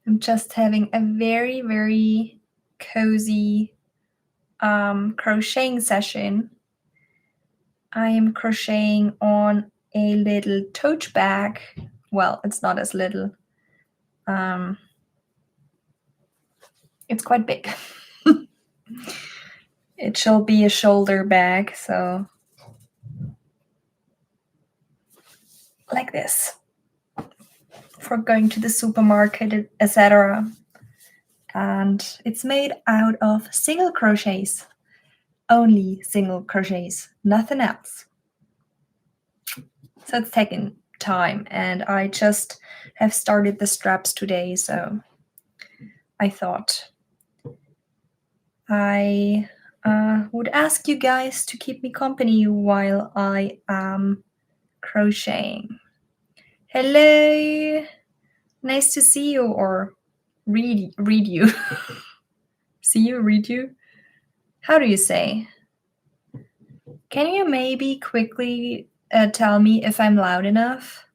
I'm just having a very, very cozy crocheting session. I am crocheting on a little tote bag. Well, it's not as little. It's quite big. It shall be a shoulder bag, so like this, for going to the supermarket, etc. And it's made out of single crochets. Only single crochets, nothing else. So it's taken time, and I just have started the straps today, so I thought I would ask you guys to keep me company while I am crocheting. Hello, nice to see you, or read you. See you, read you. How do you say? Can you maybe quickly tell me if I'm loud enough?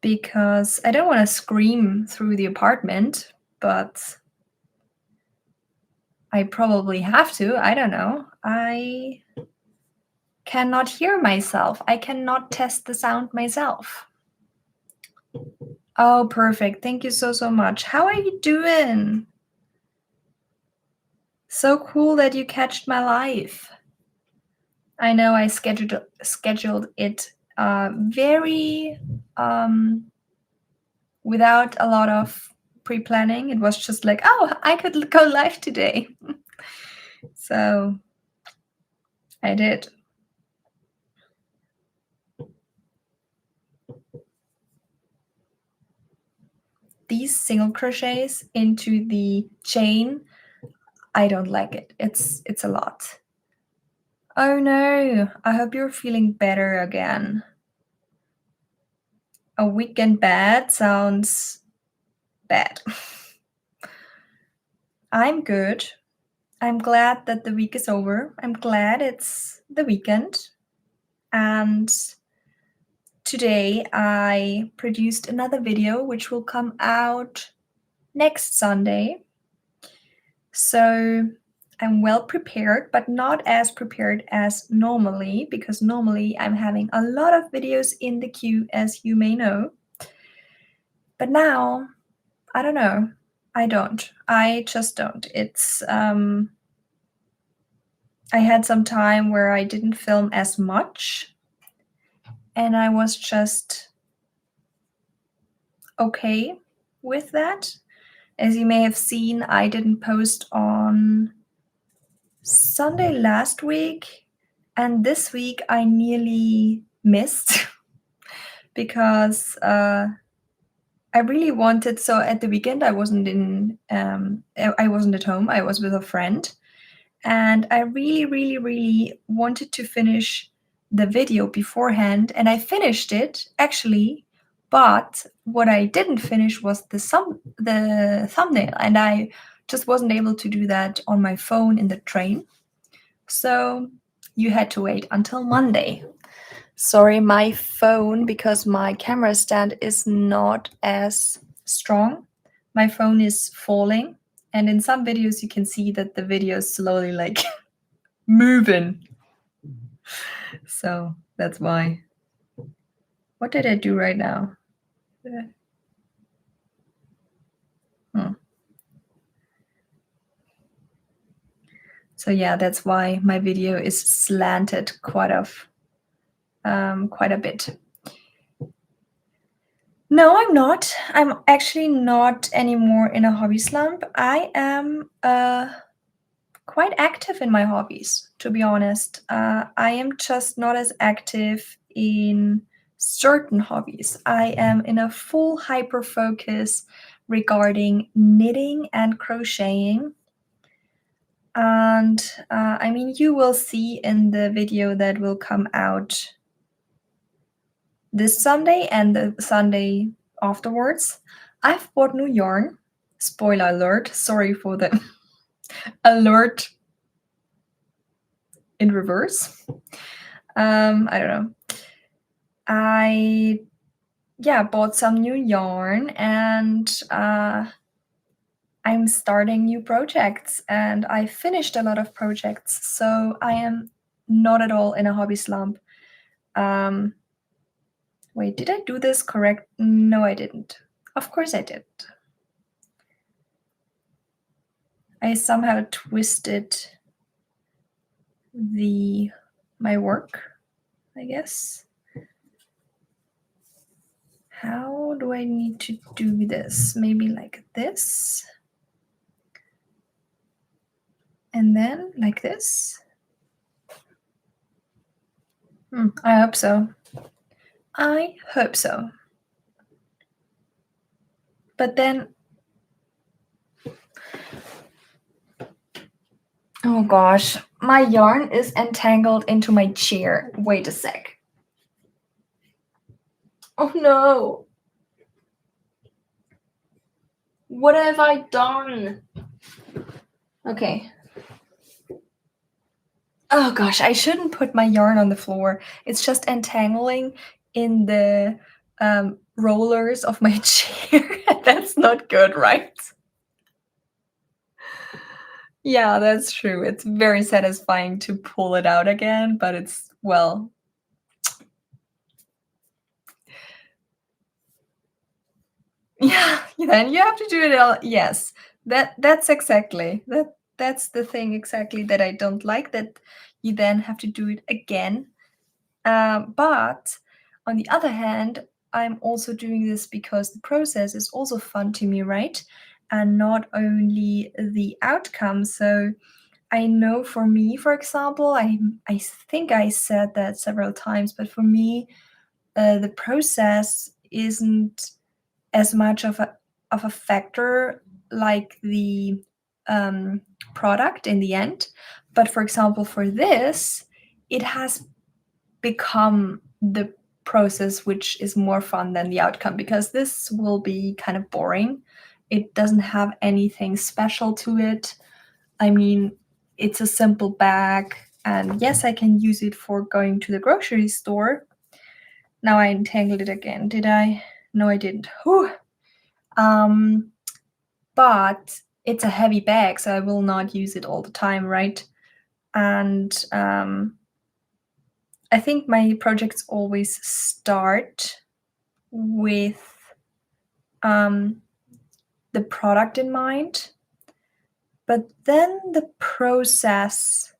Because I don't want to scream through the apartment, but I probably have to. I don't know. I cannot hear myself. I cannot test the sound myself. Oh, perfect. Thank you so, so much. How are you doing? So cool that you catched my live. I know I scheduled it very without a lot of pre-planning. It was just like, oh, I could go live today. So I did. These single crochets into the chain, I don't like it. It's a lot. Oh no, I hope you're feeling better again. A weekend bad sounds bad. I'm good. I'm glad that the week is over. I'm glad it's the weekend. And today I produced another video which will come out next Sunday. So I'm well prepared, but not as prepared as normally, because normally I'm having a lot of videos in the queue, as you may know. But now, I don't know. I don't. I just don't. It's I had some time where I didn't film as much, and I was just okay with that. As you may have seen, I didn't post on Sunday last week, and this week I nearly missed because I really wanted. So at the weekend I wasn't I wasn't at home. I was with a friend, and I really wanted to finish the video beforehand, and I finished it actually. But what I didn't finish was the thumbnail, and I just wasn't able to do that on my phone in the train. So you had to wait until Monday. Sorry, my phone, because my camera stand is not as strong. My phone is falling, and in some videos you can see that the video is slowly like moving. So that's why. What did I do right now? So yeah, that's why my video is slanted quite a bit. No, I'm not. I'm actually not anymore in a hobby slump. I am quite active in my hobbies, to be honest. I am just not as active in certain hobbies. I am in a full hyper focus regarding knitting and crocheting. And I mean, you will see in the video that will come out this Sunday and the Sunday afterwards, I've bought new yarn. Spoiler alert. Sorry for the alert in reverse. I don't know. I yeah, bought some new yarn, and I'm starting new projects, and I finished a lot of projects, so I am not at all in a hobby slump. Wait, did I do this correct? No, I didn't. Of course I did. I somehow twisted my work, I guess. How do I need to do this? Maybe like this. And then like this. I hope so. I hope so. But then, oh gosh, my yarn is entangled into my chair. Wait a sec. Oh no. What have I done? Okay. Oh gosh, I shouldn't put my yarn on the floor. It's just entangling in the rollers of my chair. That's not good, right? Yeah, that's true. It's very satisfying to pull it out again, but it's, well, yeah, then you have to do it all. Yes, that's exactly that's the thing exactly that I don't like, that you then have to do it again. But on the other hand, I'm also doing this because the process is also fun to me, right? And not only the outcome. So I know for me, for example, I think I said that several times, but for me, the process isn't as much of a factor like the product in the end. But for example, for this, it has become the process which is more fun than the outcome, because this will be kind of boring. It doesn't have anything special to it. I mean, it's a simple bag, and yes, I can use it for going to the grocery store. Now I entangled it again. Did I? No, I didn't. Whew. Um, but it's a heavy bag, so I will not use it all the time, right? And I think my projects always start with the product in mind, but then the process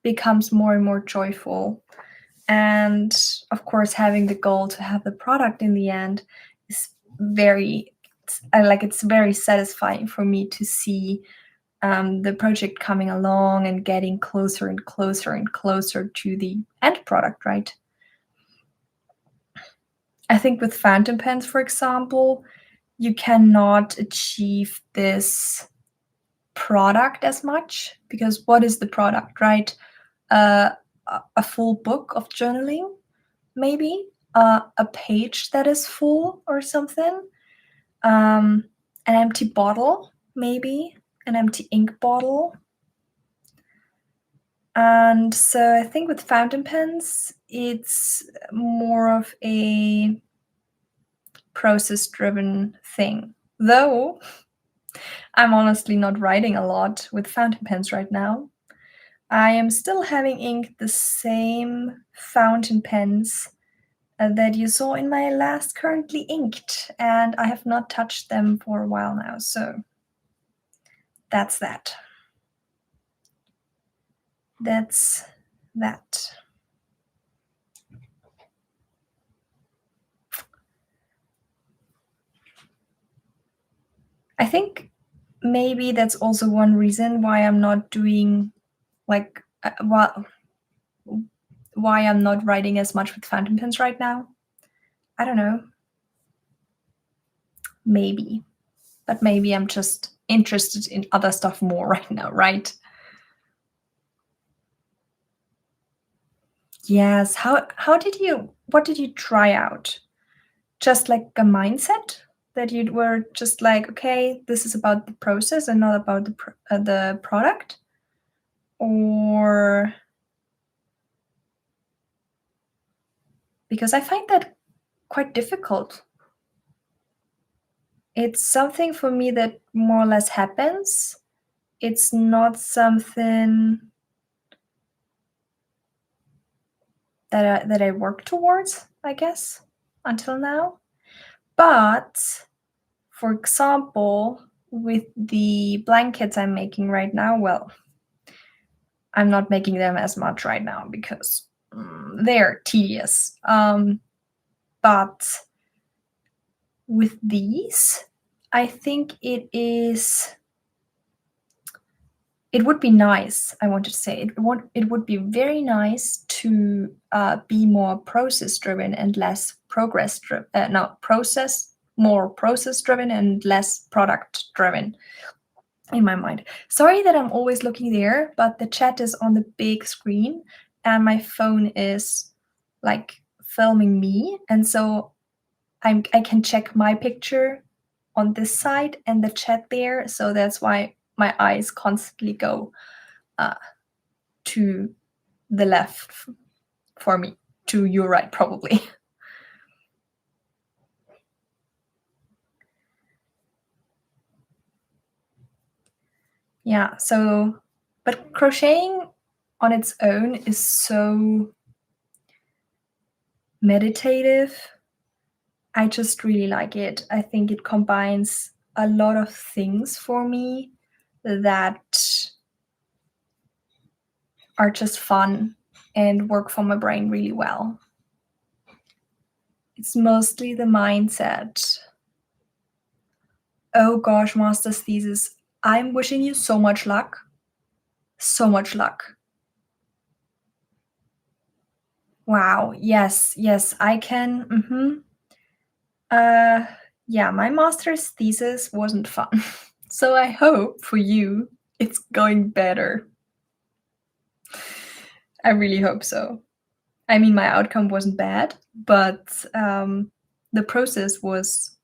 becomes more and more joyful. And of course, having the goal to have the product in the end is it's very satisfying for me to see the project coming along and getting closer and closer and closer to the end product, right? I think with fountain pens, for example, you cannot achieve this product as much, because what is the product, right? A full book of journaling, maybe a page that is full or something, an empty bottle, maybe an empty ink bottle. And so I think with fountain pens, it's more of a process-driven thing. Though I'm honestly not writing a lot with fountain pens right now. I am still having inked the same fountain pens that you saw in my last currently inked, and I have not touched them for a while now. So that's that. That's that. I think maybe that's also one reason why I'm not doing why I'm not writing as much with fountain pens right now. I don't know. Maybe. But maybe I'm just interested in other stuff more right now, right? Yes. What did you try out? Just like a mindset that you were just like, okay, this is about the process and not about the product? Or because I find that quite difficult It's something for me that more or less happens. It's not something that I work towards, I guess, until now. But for example, with the blankets I'm making right now, well, I'm not making them as much right now because they're tedious. But with these, I think it would be nice. I wanted to say it would be very nice to be more process driven and less progress driven. No, more process driven and less product driven in my mind. Sorry that I'm always looking there, but the chat is on the big screen and my phone is like filming me, and so I can check my picture on this side and the chat there, so that's why my eyes constantly go to the left for me, to your right probably. Yeah, so but crocheting on its own is so meditative. I just really like it. I think it combines a lot of things for me that are just fun and work for my brain really well. It's mostly the mindset. Oh gosh, master's thesis. I'm wishing you so much luck. So much luck. Wow. Yes, yes, I can. Yeah, my master's thesis wasn't fun. So I hope for you it's going better. I really hope so. I mean, my outcome wasn't bad, but the process was,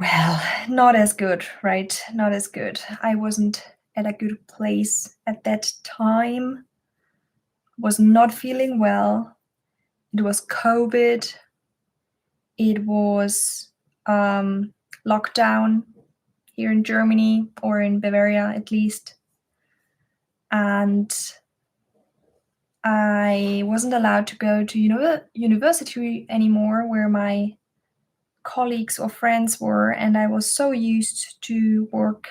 well, not as good, right? Not as good. I wasn't at a good place at that time, was not feeling well. It was COVID. It was lockdown here in Germany, or in Bavaria at least. And I wasn't allowed to go to university anymore, where my colleagues or friends were, and I was so used to work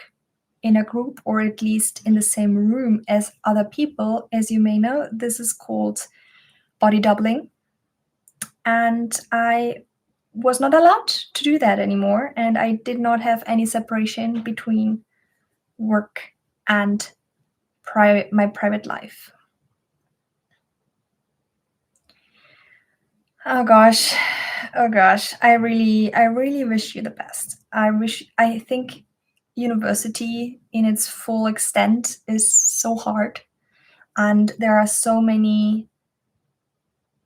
in a group, or at least in the same room as other people. As you may know, this is called body doubling, and I was not allowed to do that anymore, and I did not have any separation between work and my private life. Oh gosh. Oh gosh. I really wish you the best. I think university in its full extent is so hard, and there are so many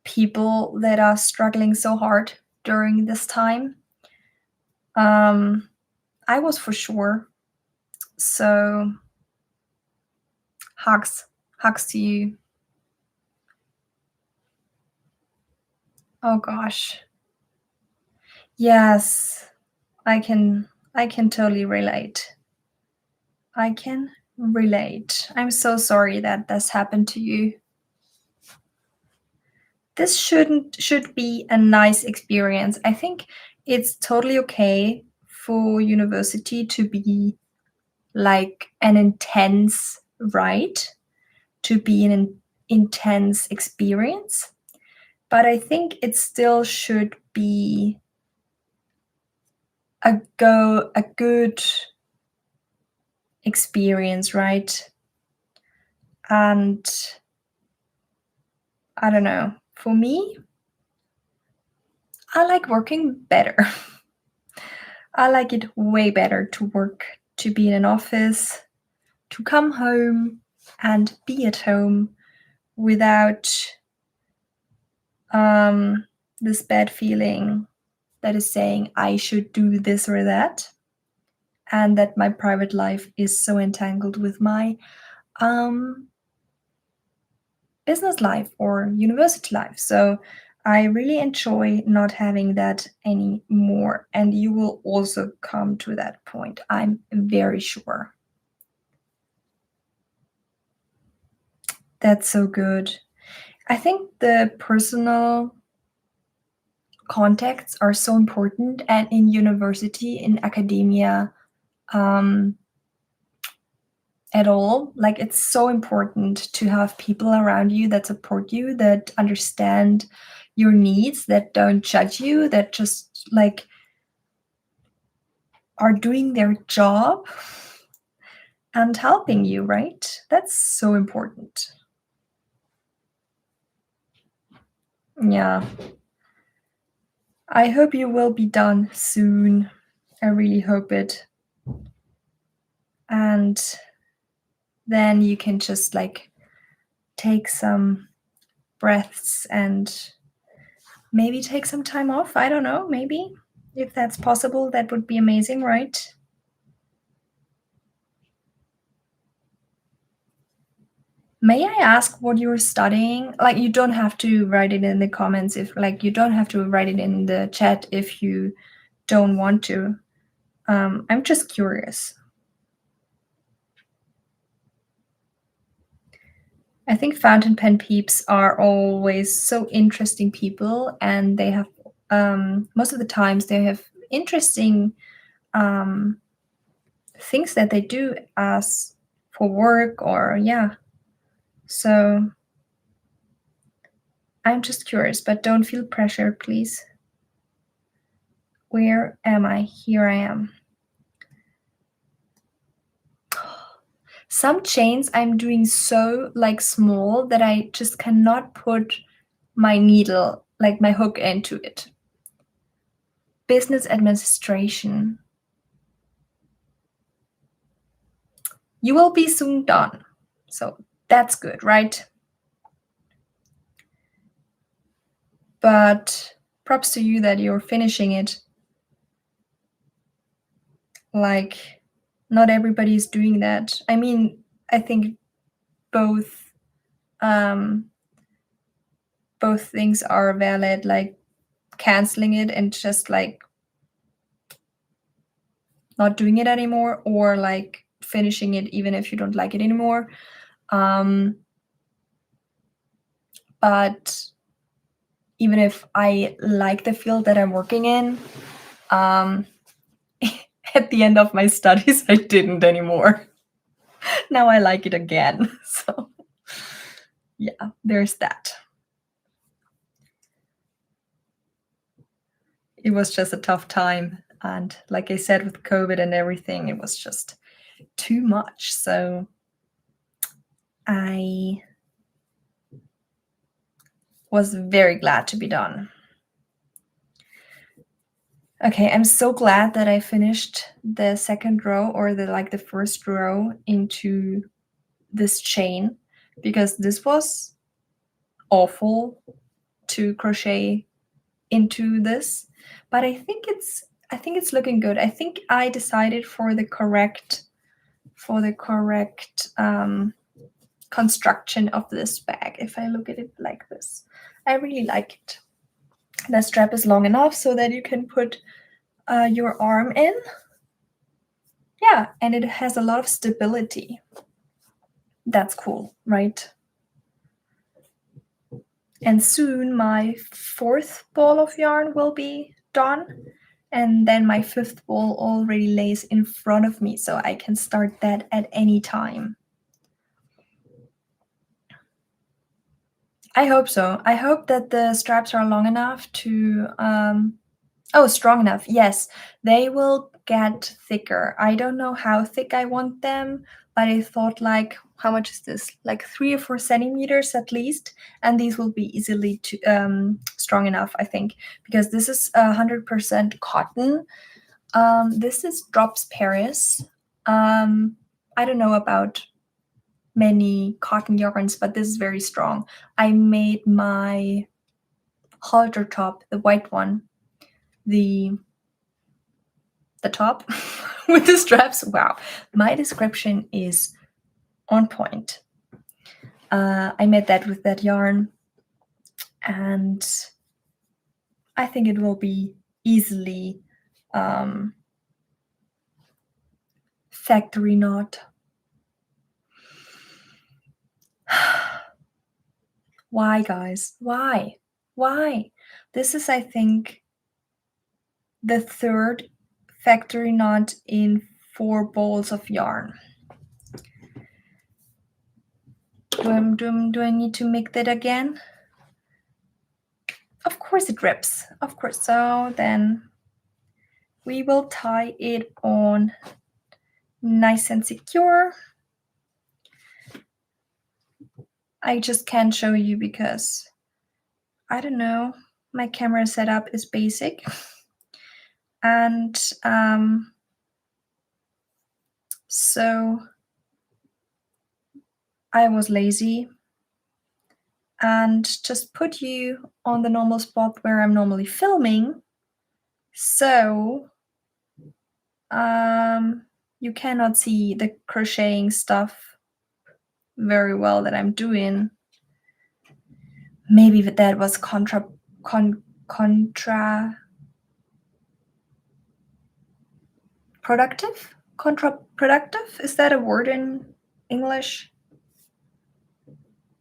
people that are struggling so hard during this time. I was for sure. So hugs to you. Oh gosh. Yes, I can totally relate. I can relate. I'm so sorry that this happened to you. This should be a nice experience. I think it's totally okay for university to be like an intense ride, to be an intense experience. But I think it still should be a good experience, right? And I don't know. For me, I like working better. I like it way better to work, to be in an office, to come home and be at home without this bad feeling that is saying I should do this or that, and that my private life is so entangled with my business life or university life. So I really enjoy not having that anymore, and you will also come to that point, I'm very sure. That's so good. I think the personal contacts are so important, and in university, in academia, at all, like it's so important to have people around you that support you, that understand your needs, that don't judge you, that just like are doing their job and helping you, right? That's so important. Yeah. I hope you will be done soon. I really hope it. And then you can just like take some breaths and maybe take some time off. I don't know, maybe. If that's possible, that would be amazing, right? May I ask what you're studying? Like, you don't have to write it in the comments if, like, you don't have to write it in the chat if you don't want to. I'm just curious. I think fountain pen peeps are always so interesting people, and they have, most of the times, they have interesting things that they do as for work or, yeah. So I'm just curious, but don't feel pressured, please. Where am I? Here I am. Some chains I'm doing so like small that I just cannot put my needle, like my hook into it. Business administration. You will be soon done. So that's good, right? But props to you that you're finishing it. Like, not everybody is doing that. I mean, I think both things are valid, like canceling it and just like not doing it anymore, or like finishing it even if you don't like it anymore. But even if I like the field that I'm working in, at the end of my studies, I didn't anymore. Now I like it again. So yeah, there's that. It was just a tough time. And like I said, with COVID and everything, it was just too much. So I was very glad to be done. Okay, I'm so glad that I finished the second row, or the first row into this chain, because this was awful to crochet into this. But I think it's looking good. I think I decided for the correct construction of this bag. If I look at it like this, I really like it. The strap is long enough so that you can put your arm in. Yeah, and it has a lot of stability. That's cool, right? And soon my fourth ball of yarn will be done, and then my fifth ball already lays in front of me, so I can start that at any time. I hope so. I hope that the straps are long enough to strong enough. Yes, they will get thicker. I don't know how thick I want them, but I thought, like, how much is this? Like 3 or 4 centimeters at least, and these will be easily strong enough, I think, because this is 100% cotton. This is Drops Paris. I don't know about many cotton yarns, but this is very strong. I made my halter top, the white one, the top with the straps. Wow, my description is on point. I made that with that yarn, and I think it will be easily factory knot. Why, guys? Why? This is, I think, the third factory knot in 4 balls of yarn. Do I need to make that again? Of course it rips. Of course. So then we will tie it on nice and secure. I just can't show you because, I don't know, my camera setup is basic. And so I was lazy and just put you on the normal spot where I'm normally filming. So you cannot see the crocheting stuff very well that I'm doing. Maybe that was counterproductive. Counterproductive? Is that a word in English?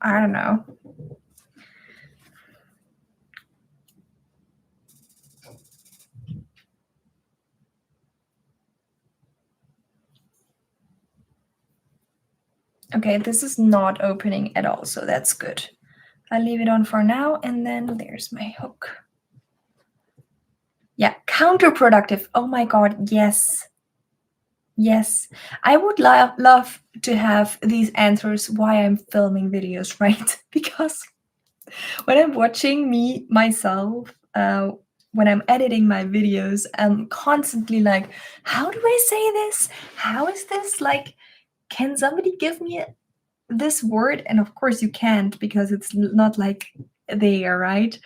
I don't know. Okay, this is not opening at all, so that's good. I'll leave it on for now, and then there's my hook. Yeah, counterproductive. Oh my god, yes. Yes, I would love to have these answers why I'm filming videos, right? Because when I'm watching myself, when I'm editing my videos, I'm constantly like, how do I say this? How is this? Like, can somebody give me this word? And of course you can't, because it's not like there, right?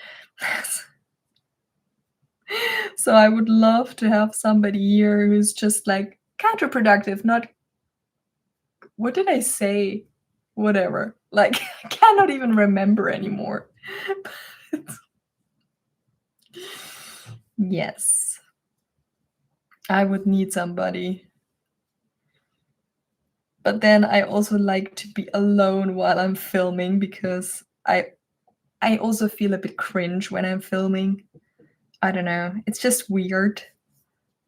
So I would love to have somebody here who's just like counterproductive, not what did I say? Whatever. Like, I cannot even remember anymore. Yes. I would need somebody. But then I also like to be alone while I'm filming, because I also feel a bit cringe when I'm filming. I don't know. It's just weird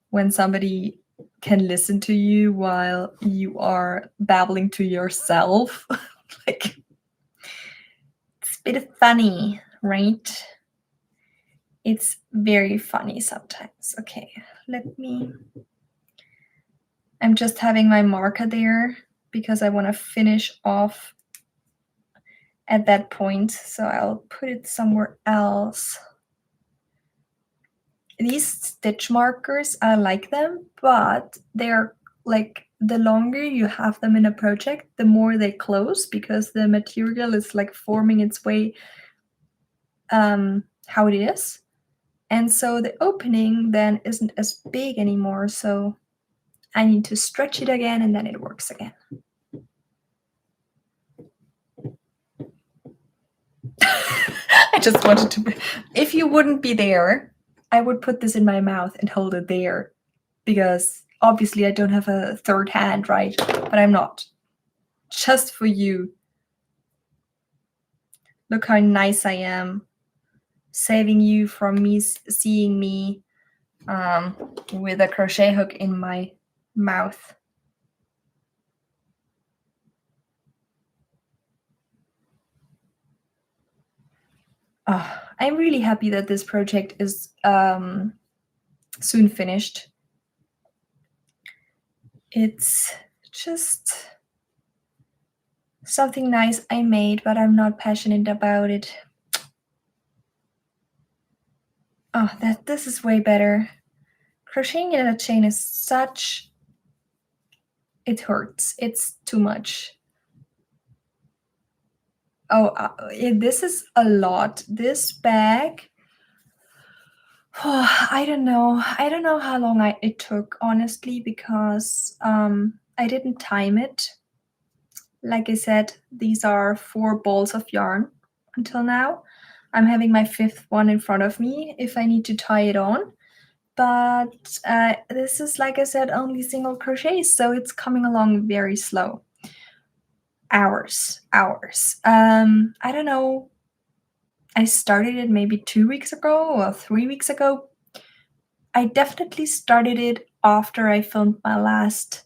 when somebody can listen to you while you are babbling to yourself. Like, it's a bit funny, right? It's very funny sometimes. Okay, I'm just having my marker there because I want to finish off at that point. So I'll put it somewhere else. These stitch markers, I like them, but they're like, the longer you have them in a project, the more they close, because the material is like forming its way how it is. And so the opening then isn't as big anymore. So I need to stretch it again, and then it works again. I just wanted to, if you wouldn't be there, I would put this in my mouth and hold it there, because obviously I don't have a third hand, right? But I'm not. Just for you. Look how nice I am, saving you from me seeing me with a crochet hook in my mouth. Oh, I'm really happy that this project is soon finished. It's just something nice I made, but I'm not passionate about it. Oh, this is way better. Crocheting in a chain is such... it hurts. It's too much. Oh, this is a lot. This bag... oh, I don't know. I don't know how long it took, honestly, because I didn't time it. Like I said, these are 4 balls of yarn until now. I'm having my 5th one in front of me if I need to tie it on. But this is, like I said, only single crochets, so it's coming along very slow. Hours. I don't know. I started it maybe 2 weeks ago or 3 weeks ago. I definitely started it after I filmed my last,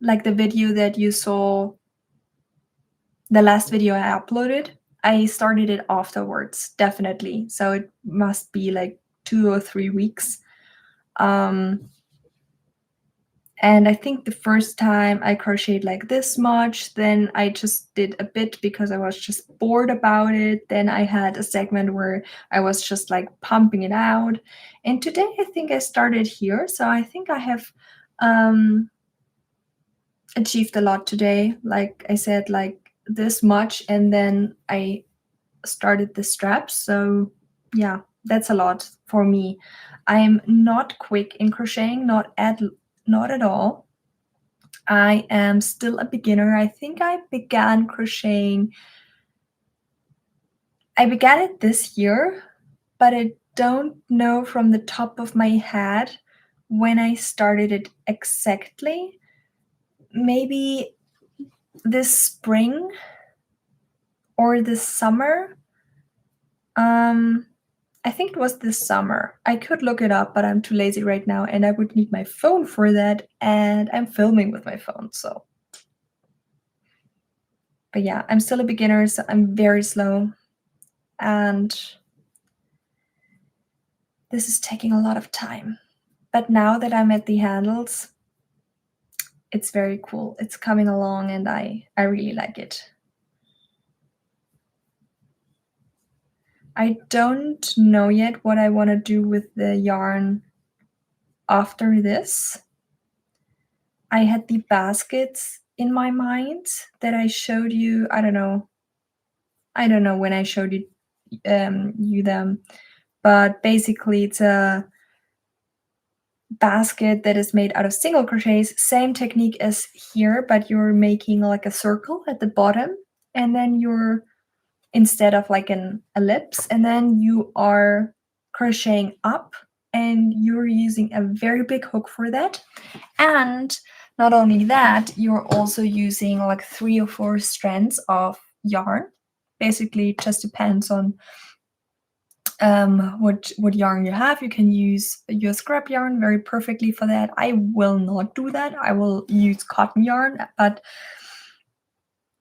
like the video that you saw, the last video I uploaded. I started it afterwards, definitely. So it must be like 2 or 3 weeks. And I think the first time I crocheted like this much, then I just did a bit because I was just bored about it. Then I had a segment where I was just like pumping it out. And today I think I started here. So I think I have achieved a lot today. Like I said, like this much. And then I started the straps. So yeah, that's a lot for me. I'm not quick in crocheting, not at all. I am still a beginner. I think I began crocheting. I began it this year, but I don't know from the top of my head when I started it exactly. Maybe this spring or this summer. I think it was this summer. I could look it up, but I'm too lazy right now, and I would need my phone for that, and I'm filming with my phone, so. But yeah, I'm still a beginner, so I'm very slow, and this is taking a lot of time. But now that I'm at the handles, it's very cool. It's coming along, and I really like it. I don't know yet what I want to do with the yarn after this. I had the baskets in my mind that I showed you. I don't know when I showed you them, but basically it's a basket that is made out of single crochets. Same technique as here, but you're making like a circle at the bottom, and then you're, instead of like an ellipse, and then you are crocheting up, and you're using a very big hook for that. And not only that, you're also using like 3 or 4 strands of yarn. Basically, it just depends on what yarn you have. You can use your scrap yarn very perfectly for that. I will not do that. I will use cotton yarn, but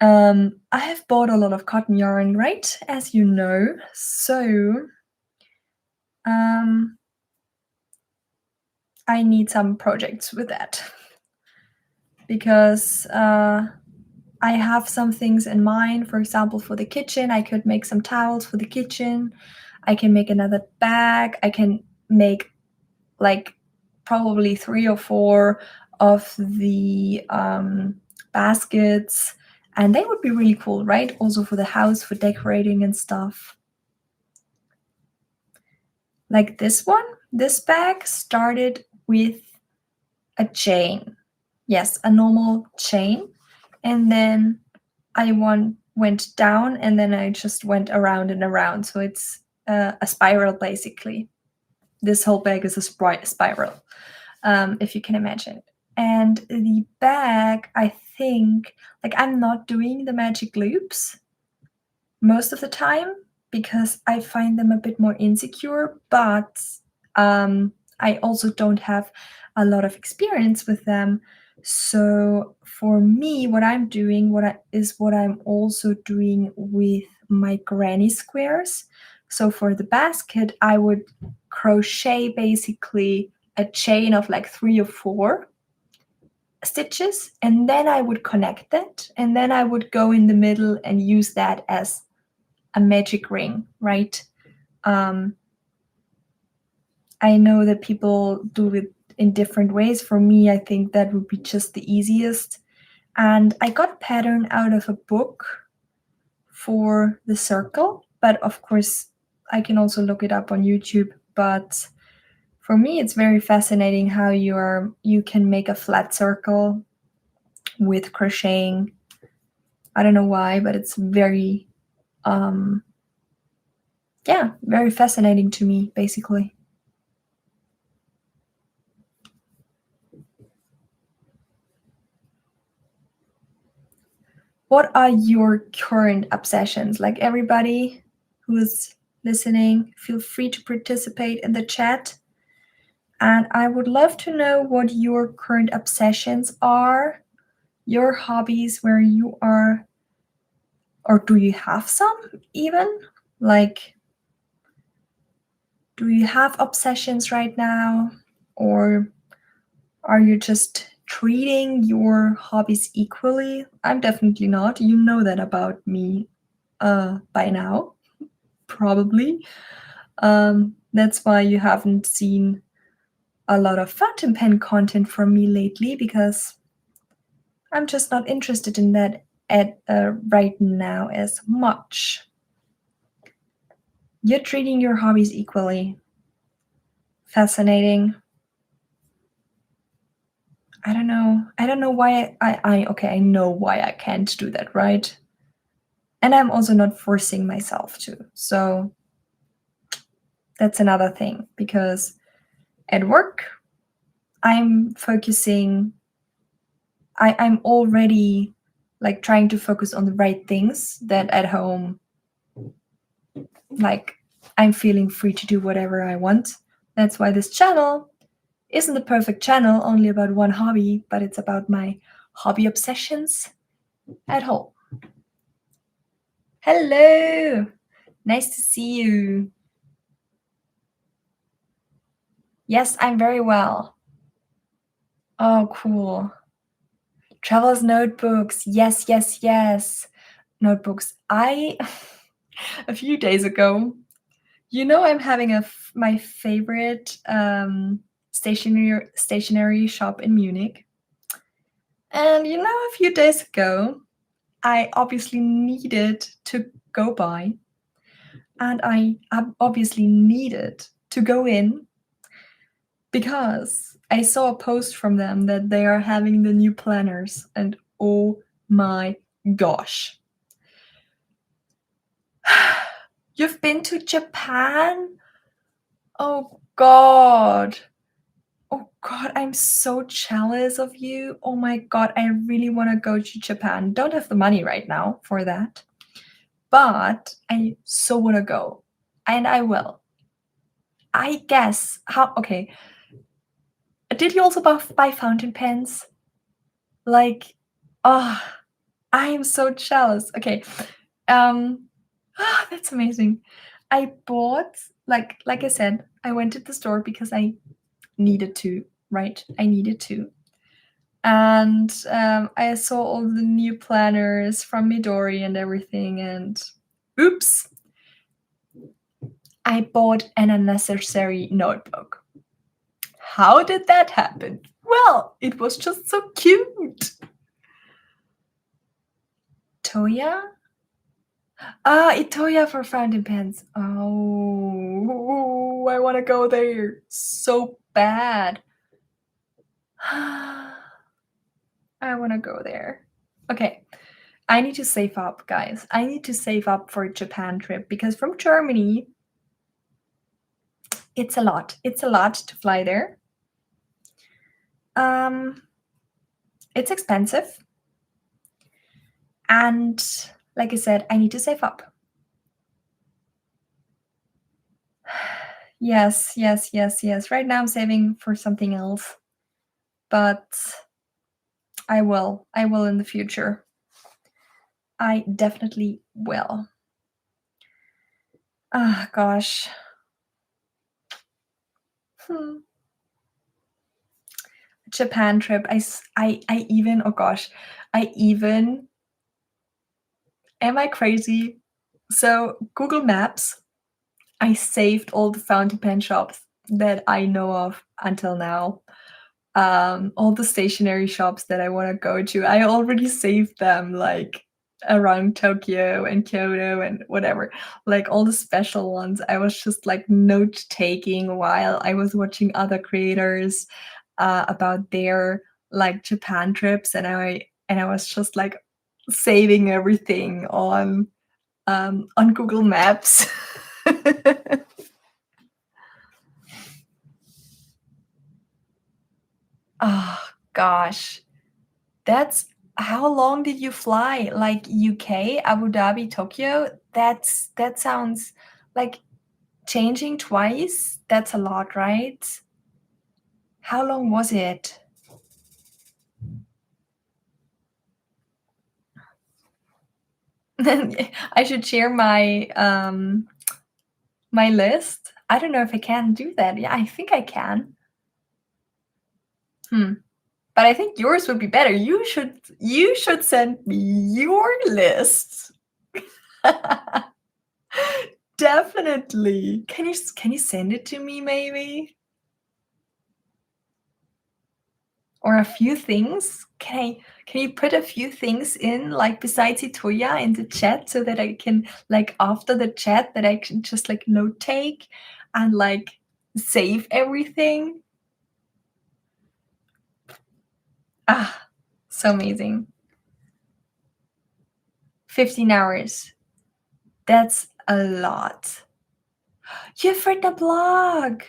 I have bought a lot of cotton yarn, right? As you know. So I need some projects with that because I have some things in mind. For example, for the kitchen, I could make some towels for the kitchen. I can make another bag. I can make like probably 3 or 4 of the baskets, and they would be really cool, right? Also for the house, for decorating and stuff. Like this one, this bag started with a chain. Yes, a normal chain. And then I went down, and then I just went around and around. So it's a spiral, basically. This whole bag is a spiral, if you can imagine. And the bag, I think, like I'm not doing the magic loops most of the time because I find them a bit more insecure, but I also don't have a lot of experience with them. So for me, what I'm doing, what I'm also doing with my granny squares. So for the basket, I would crochet basically a chain of like 3 or 4 stitches, and then I would connect that, and then I would go in the middle and use that as a magic ring, right? I know that people do it in different ways. For me, I think that would be just the easiest. And I got a pattern out of a book for the circle, but of course, I can also look it up on YouTube. But for me, it's very fascinating how you can make a flat circle with crocheting. I don't know why, but it's very yeah, very fascinating to me, basically. What are your current obsessions? Like everybody who's listening, feel free to participate in the chat. And I would love to know what your current obsessions are, your hobbies, where you are, or do you have some even? Like, do you have obsessions right now? Or are you just treating your hobbies equally? I'm definitely not. You know that about me by now, probably. That's why you haven't seen a lot of fountain pen content from me lately, because I'm just not interested in that at right now as much. You're treating your hobbies equally. Fascinating. I don't know. I don't know why okay, I know why I can't do that, right? And I'm also not forcing myself to. So that's another thing, because at work I'm focusing, I'm already like trying to focus on the right things, that at home, like, I'm feeling free to do whatever I want. That's why this channel isn't the perfect channel only about one hobby, but it's about my hobby obsessions at home. Hello! Nice to see you. Yes, I'm very well. Oh, cool. Traveler's notebooks. Yes, yes, yes. Notebooks. A few days ago, I'm having my favorite stationery shop in Munich. And a few days ago, I obviously needed to go by, and I obviously needed to go in, because I saw a post from them that they are having the new planners, and oh my gosh. You've been to Japan? Oh God. Oh God, I'm so jealous of you. Oh my God, I really want to go to Japan. Don't have the money right now for that, but I so want to go, and I will. I guess okay. Did you also buy fountain pens? Like, oh, I am so jealous. Okay, that's amazing. I bought, like I said, I went to the store because I needed to. Right, I needed to. And I saw all the new planners from Midori and everything, and oops, I bought an unnecessary notebook. How did that happen? Well, it was just so cute. Toya? Itoya for fountain pens. Oh, I want to go there so bad. I want to go there. Okay, I need to save up, guys. I need to save up for a Japan trip, because from Germany, it's a lot. It's a lot to fly there. It's expensive. And like I said, I need to save up. Yes. Right now I'm saving for something else. But I will in the future. I definitely will. Ah, gosh. Japan trip. I even, oh gosh, am I crazy? So Google Maps, I saved all the fountain pen shops that I know of until now. All the stationery shops that I want to go to, I already saved them, like around Tokyo and Kyoto and whatever, like all the special ones. I was just like note taking while I was watching other creators about their like Japan trips, and I was just like saving everything on Google Maps. Oh gosh. That's how long did you fly? Like UK, Abu Dhabi, Tokyo? That sounds like changing twice. That's a lot, right? How long was it? I should share my list. I don't know if I can do that. Yeah, I think I can. Hmm. But I think yours would be better. You should send me your list. Definitely. Can you send it to me maybe? Or a few things? Can you put a few things in, like besides Itoya, in the chat so that I can, like, after the chat, that I can just like note take and like save everything? Ah, so amazing. 15 hours. That's a lot. You've written a blog.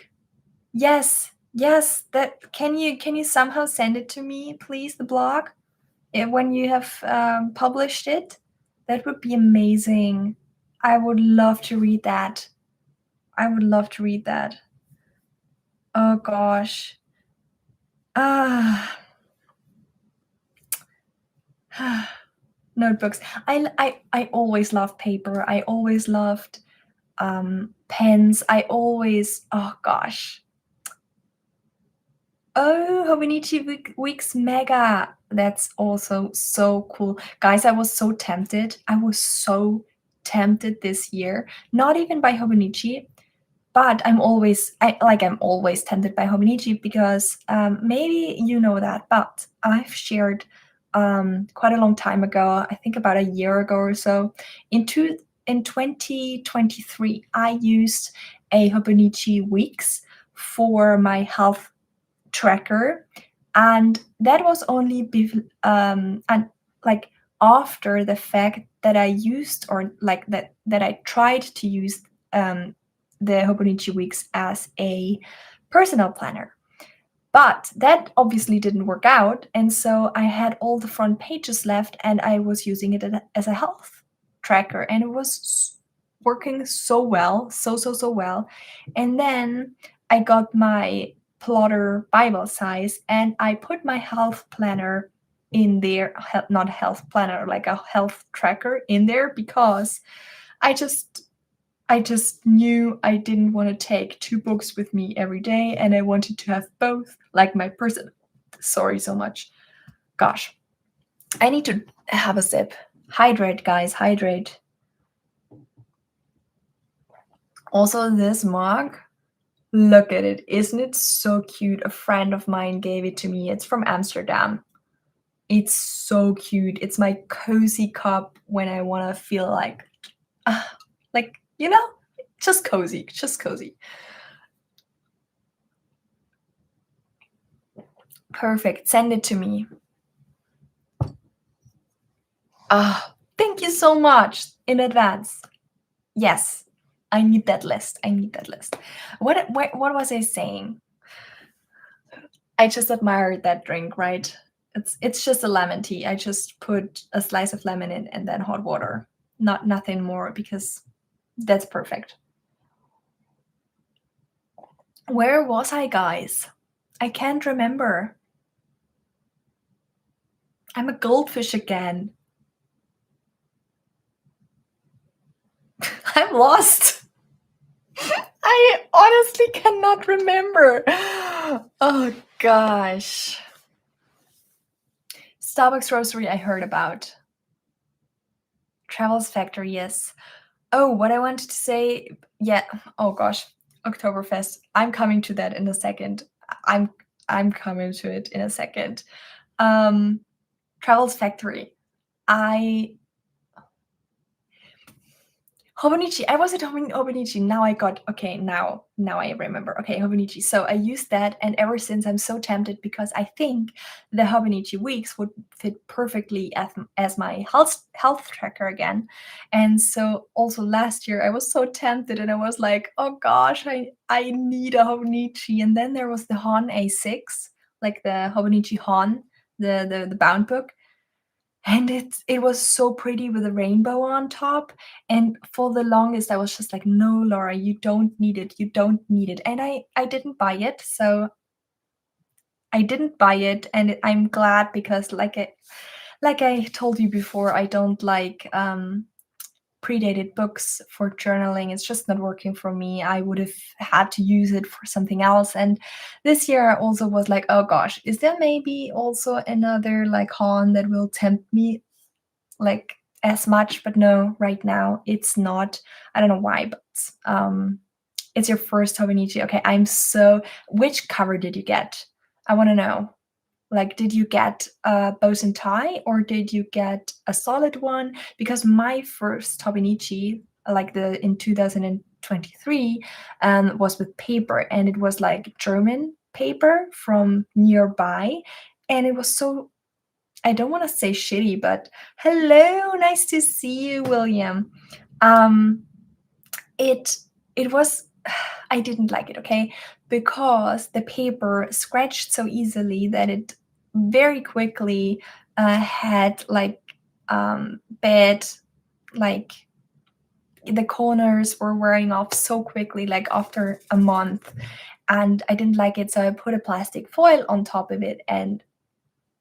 Yes, yes. That can you somehow send it to me, please, the blog? When you have published it, that would be amazing. I would love to read that. I would love to read that. Oh gosh. Ah, notebooks. I always loved paper. I always loved pens. I always, oh gosh. Oh, Hobonichi Weeks Mega. That's also so cool. Guys, I was so tempted. I was so tempted this year. Not even by Hobonichi, but I'm always tempted by Hobonichi because maybe you know that, but I've shared quite a long time ago, I think about a year ago or so, in 2023, I used a Hobonichi Weeks for my health tracker, and that was only and like after the fact that I used, or like that I tried to use the Hobonichi Weeks as a personal planner. But that obviously didn't work out, and so I had all the front pages left, and I was using it as a health tracker, and it was working so well, so well. And then I got my plotter Bible size, and I put my health planner in there, not health planner, like a health tracker in there, because I just I just knew I didn't want to take two books with me every day, and I wanted to have both, like my person. Sorry so much. Gosh, I need to have a sip. Hydrate, guys, hydrate. Also, this mug, look at it. Isn't it so cute? A friend of mine gave it to me. It's from Amsterdam. It's so cute. It's my cozy cup when I want to feel like, just cozy, just cozy. Perfect. Send it to me. Ah, thank you so much in advance. Yes, I need that list. I need that list. What was I saying? I just admired that drink, right? It's just a lemon tea. I just put a slice of lemon in and then hot water. Nothing more, because that's perfect. Where was I, guys? I can't remember. I'm a goldfish again. I'm lost. I honestly cannot remember. Oh gosh. Starbucks Roastery I heard about. Travels Factory, yes. Oh, what I wanted to say, yeah. Oh gosh, Oktoberfest. I'm coming to that in a second. I'm I'm coming to it in a second. Um, Travels Factory. I Hobonichi. I was at Hobonichi. Now I remember. Okay, Hobonichi. So I used that, and ever since I'm so tempted because I think the Hobonichi weeks would fit perfectly as my health tracker again. And so also last year I was so tempted, and I was like, oh gosh, I need a Hobonichi. And then there was the Han A6, like the Hobonichi Han, the bound book, and it was so pretty with a rainbow on top. And for the longest I was just like, no, Laura, you don't need it, you don't need it. And I didn't buy it. So I didn't buy it, and I'm glad, because like I told you before, I don't like predated books for journaling. It's just not working for me. I would have had to use it for something else. And this year I also was like, oh gosh, is there maybe also another like Han that will tempt me like as much? But no, right now it's not. I don't know why, but it's your first Hobonichi. Okay, which cover did you get? I want to know. Like, did you get a bows and tie, or did you get a solid one? Because my first Hobonichi, like the in 2023, was with paper, and it was like German paper from nearby, and it was so, I don't want to say shitty, but hello, nice to see you, William. Um, it it was, I didn't like it, okay, because the paper scratched so easily that it very quickly had like bad, like the corners were wearing off so quickly, like after a month, and I didn't like it, so I put a plastic foil on top of it, and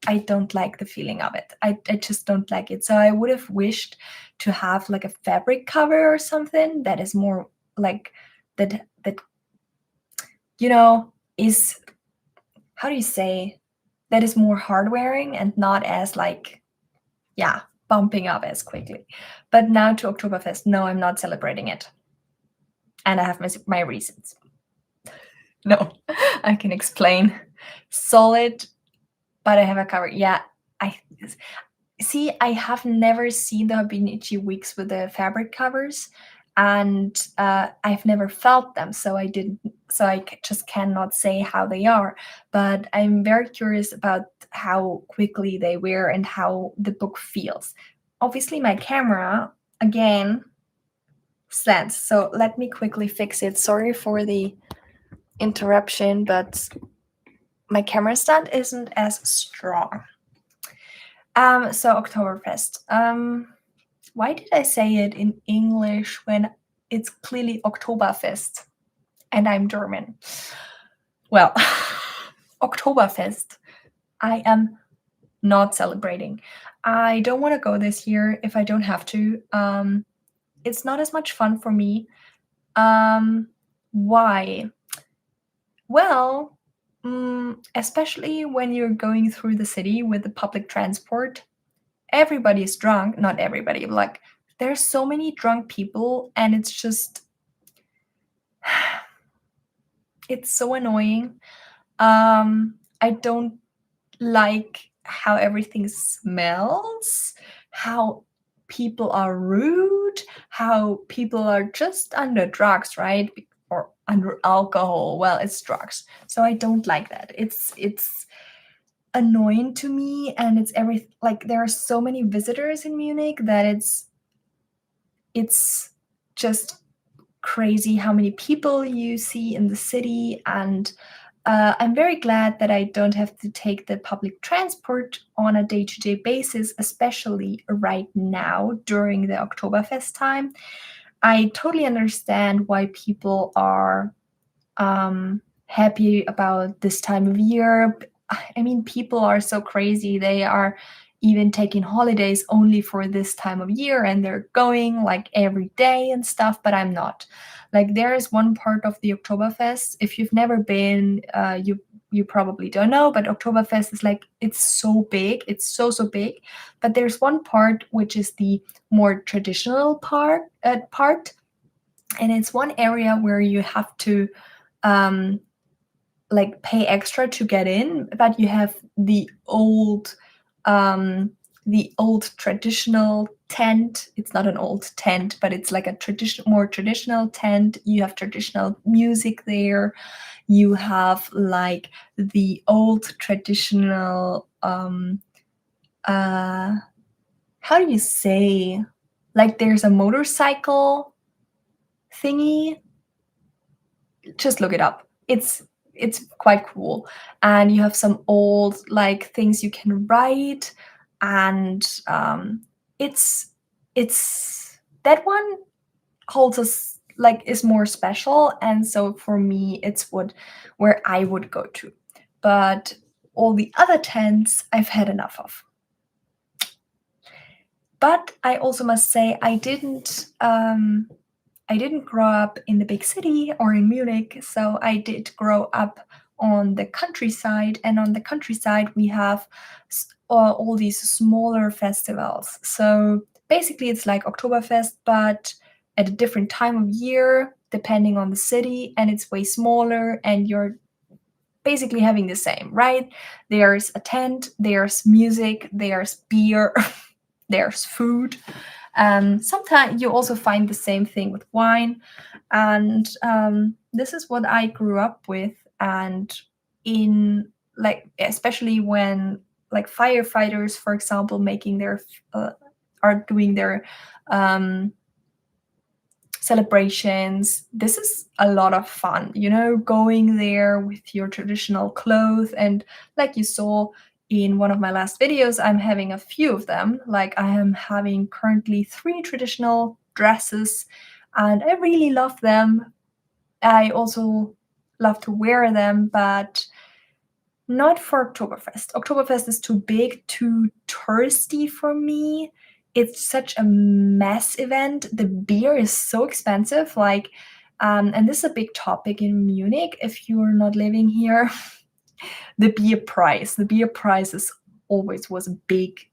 I don't like the feeling of it. I just don't like it. So I would have wished to have like a fabric cover or something that is more like that is, how do you say, that is more hard wearing and not as like, yeah, bumping up as quickly. But now to Oktoberfest, no, I'm not celebrating it. And I have my reasons. No, I can explain. Solid, but I have a cover. Yeah, I see, I have never seen the Hobonichi weeks with the fabric covers, and I've never felt them, so I just cannot say how they are. But I'm very curious about how quickly they wear and how the book feels. Obviously, my camera again slants, so let me quickly fix it. Sorry for the interruption, but my camera stand isn't as strong. So Oktoberfest. Why did I say it in English when it's clearly Oktoberfest and I'm German? Well, Oktoberfest, I am not celebrating. I don't want to go this year if I don't have to. It's not as much fun for me. Why? Well, especially when you're going through the city with the public transport, everybody's drunk. Not everybody, but like there's so many drunk people, and it's just it's so annoying. I don't like how everything smells, how people are rude, how people are just under drugs, right? Or under alcohol. Well, it's drugs. So I don't like that. It's annoying to me, and it's like there are so many visitors in Munich that it's just crazy how many people you see in the city. And I'm very glad that I don't have to take the public transport on a day-to-day basis, especially right now during the Oktoberfest time. I totally understand why people are happy about this time of year. I mean, people are so crazy. They are even taking holidays only for this time of year, and they're going like every day and stuff, but I'm not. Like, there is one part of the Oktoberfest. If you've never been, you probably don't know, but Oktoberfest is like, it's so big. It's so big. But there's one part which is the more traditional part, and it's one area where you have to um, like pay extra to get in, but you have the old traditional tent. It's not an old tent, but it's like a more traditional tent. You have traditional music there. You have like the old traditional how do you say, like there's a motorcycle thingy. Just look it up. It's quite cool. And you have some old like things you can write, and it's that one holds us like is more special, and so for me it's where I would go to. But all the other tents I've had enough of. But I also must say I didn't grow up in the big city or in Munich, so I did grow up on the countryside, and on the countryside we have all these smaller festivals. So basically it's like Oktoberfest, but at a different time of year depending on the city, and it's way smaller, and you're basically having the same, right? There's a tent, there's music, there's beer, there's food. Sometimes you also find the same thing with wine, and this is what I grew up with. And in like, especially when like firefighters, for example, making their are doing their celebrations, this is a lot of fun, going there with your traditional clothes. And like you saw in one of my last videos, I'm having a few of them. Like I am having currently 3 traditional dresses, and I really love them. I also love to wear them, but not for Oktoberfest. Oktoberfest is too big, too touristy for me. It's such a mass event. The beer is so expensive. Like, and this is a big topic in Munich if you're not living here. The beer price. The beer price is always was a big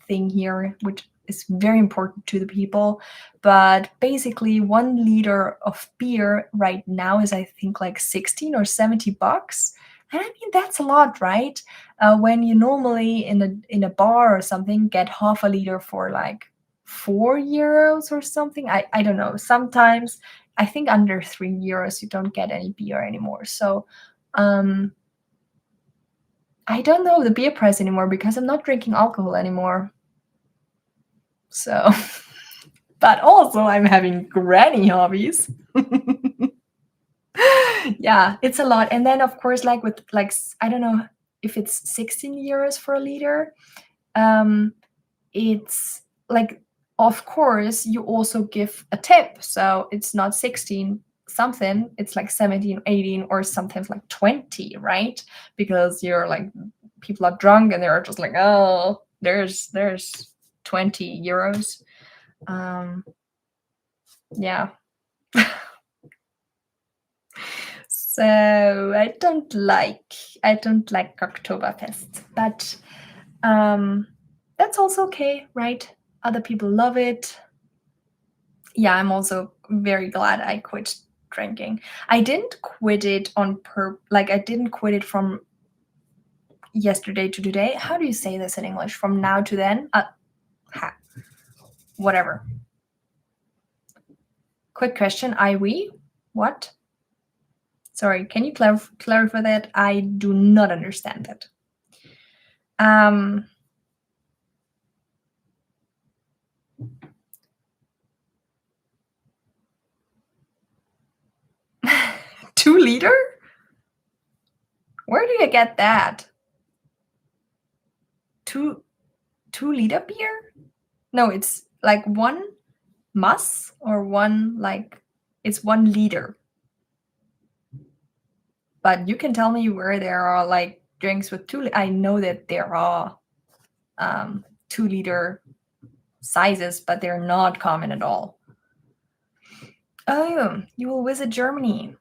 thing here, which is very important to the people. But basically, 1 liter of beer right now is, I think, like 16 or 70 bucks. And I mean, that's a lot, right? When you normally in a bar or something get half a liter for like 4 euros or something. I don't know. Sometimes I think under 3 euros you don't get any beer anymore. So I don't know the beer price anymore because I'm not drinking alcohol anymore. So, but also I'm having granny hobbies. Yeah, it's a lot. And then of course, like with like I don't know if it's 16 euros for a liter. It's like, of course you also give a tip, so it's not 16 something, it's like 17, 18, or sometimes like 20, right? Because you're like, people are drunk and they're just like, oh, there's 20 euros. Yeah. So I don't like Oktoberfest, but that's also okay, right? Other people love it. Yeah, I'm also very glad I quit drinking. I didn't quit it I didn't quit it from yesterday to today. How do you say this in English? From now to then? Whatever. Quick question, we? What? Sorry, can you clarify that? I do not understand that. 2 liter? Where do you get that? 2 liter beer? No, it's like 1 mass, or it's 1 liter. But you can tell me where there are like drinks with 2. I know that there are 2 liter sizes, but they're not common at all. Oh, you will visit Germany.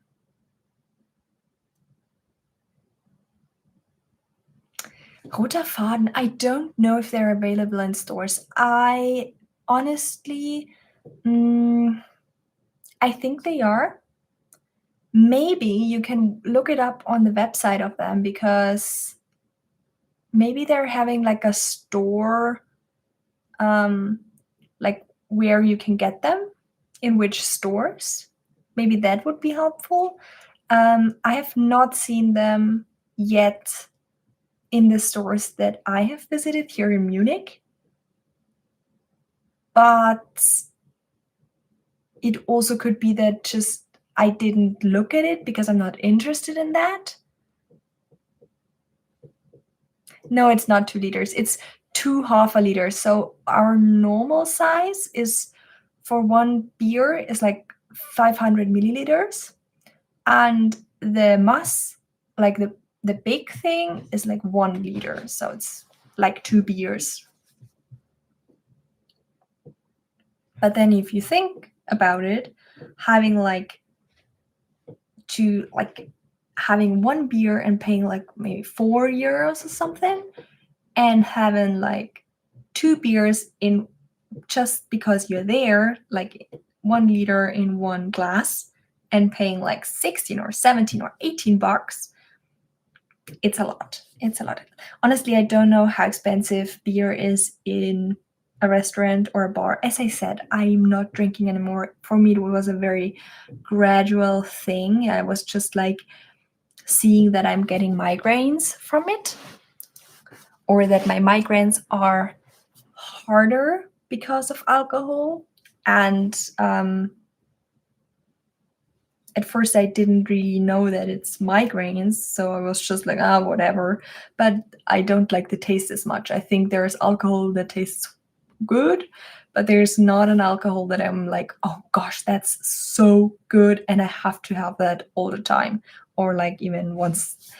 Roter Faden, I don't know if they're available in stores. I honestly, I think they are. Maybe you can look it up on the website of them, because maybe they're having like a store like where you can get them, in which stores. Maybe that would be helpful. I have not seen them yet in the stores that I have visited here in Munich, but it also could be that just I didn't look at it because I'm not interested in that. No, it's not 2 liters. It's 2 half a liter. So our normal size is for one beer is like 500 milliliters, and the mass, like the big thing, is like 1 liter. So it's like 2 beers. But then if you think about it, having having 1 beer and paying like maybe 4 euros or something, and having like 2 beers in just because you're there, like 1 liter in 1 glass, and paying like 16 or 17 or 18 bucks, it's a lot. It's a lot. Honestly, I don't know how expensive beer is in a restaurant or a bar. As I said, I'm not drinking anymore. For me, it was a very gradual thing. I was just like seeing that I'm getting migraines from it, or that my migraines are harder because of alcohol. And at first I didn't really know that it's migraines, so I was just like, whatever. But I don't like the taste as much. I think there's alcohol that tastes good, but there's not an alcohol that I'm like, oh gosh, that's so good and I have to have that all the time, or like even once.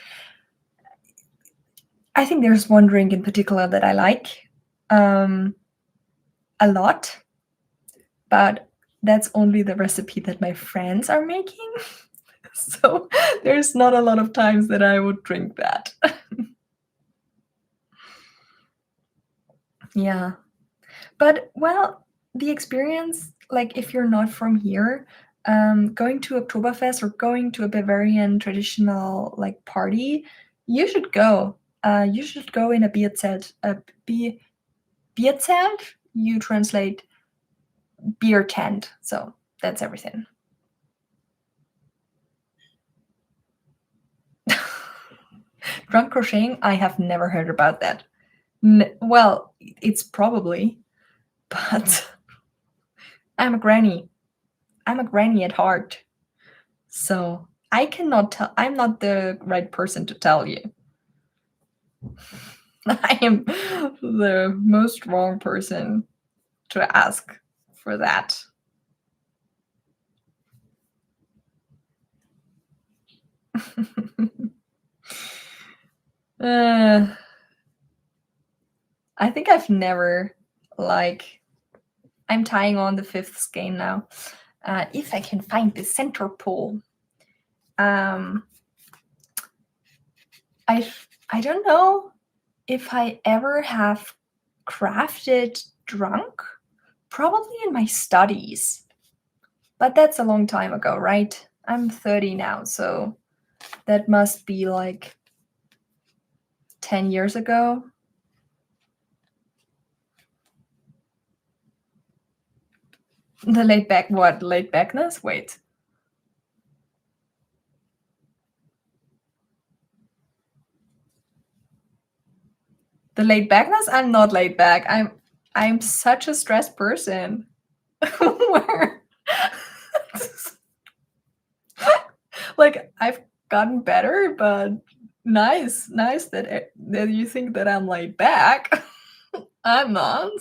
I think there's one drink in particular that I like a lot, but that's only the recipe that my friends are making. So there's not a lot of times that I would drink that. Yeah. But well, the experience, like if you're not from here, going to Oktoberfest or going to a Bavarian traditional like party, you should go. You should go in a Bierzelt. Bierzelt, you translate beer tent. So that's everything. Drunk crocheting, I have never heard about that. Well, it's probably, but I'm a granny. I'm a granny at heart. So I cannot tell. I'm not the right person to tell you. I am the most wrong person to ask for that. uh, I think I've never, like, I'm tying on the 5th skein now. If I can find the center pole. I don't know if I ever have crafted drunk. Probably in my studies. But that's a long time ago, right? I'm 30 now, so that must be like 10 years ago. The laid back, what? Laid backness? Wait. The laid backness? I'm not laid back. I'm such a stressed person. Where like I've gotten better, but nice that you think that I'm laid back. I'm not.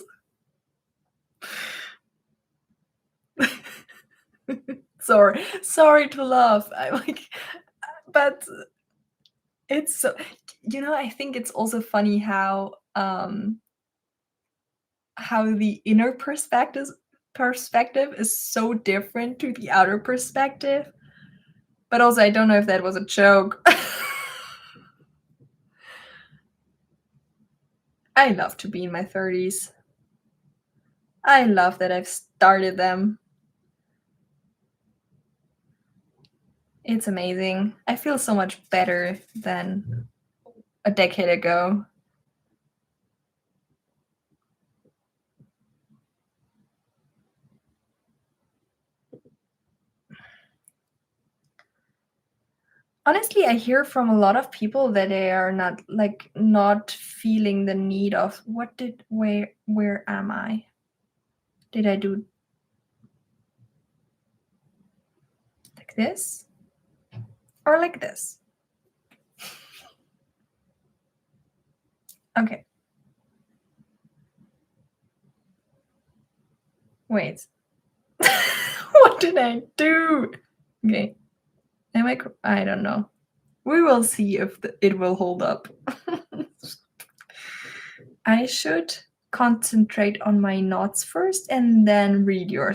Sorry to laugh. I like, but it's so, I think it's also funny how the inner perspective is so different to the outer perspective. But also, I don't know if that was a joke. I love to be in my 30s. I love that I've started them. It's amazing. I feel so much better than a decade ago. Honestly, I hear from a lot of people that they are not feeling the need of where am I? Did I do like this or like this? Okay. Wait. What did I do? Okay. I don't know. We will see if it will hold up. I should concentrate on my knots first and then read your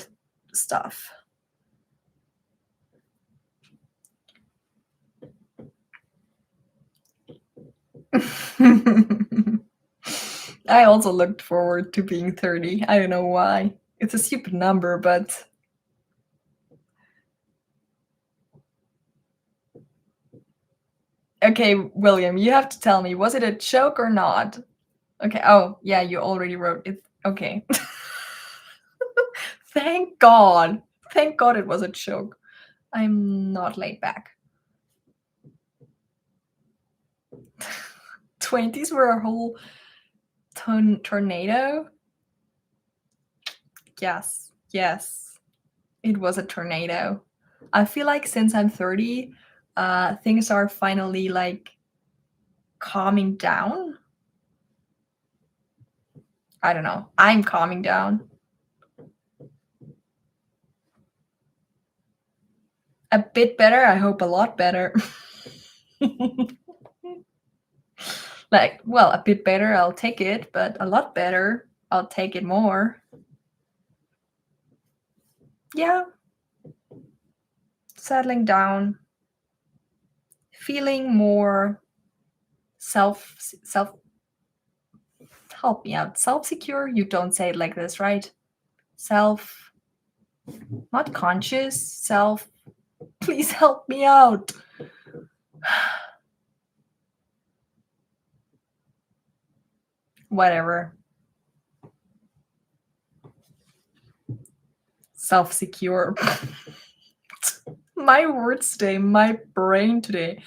stuff. I also looked forward to being 30. I don't know why. It's a stupid number, but okay, William, you have to tell me, was it a joke or not? Okay. Oh, yeah, you already wrote it. Okay. Thank God. Thank God it was a joke. I'm not laid back. 20s were a whole tornado. Yes. Yes. It was a tornado. I feel like since I'm 30, things are finally like calming down. I don't know. I'm calming down. A bit better. I hope a lot better. Like, well, a bit better, I'll take it, but a lot better, I'll take it more. Yeah. Settling down. Feeling more self help me out. Self-secure? You don't say it like this, right? Self not conscious, self please help me out. Whatever. Self-secure. My words today, my brain today.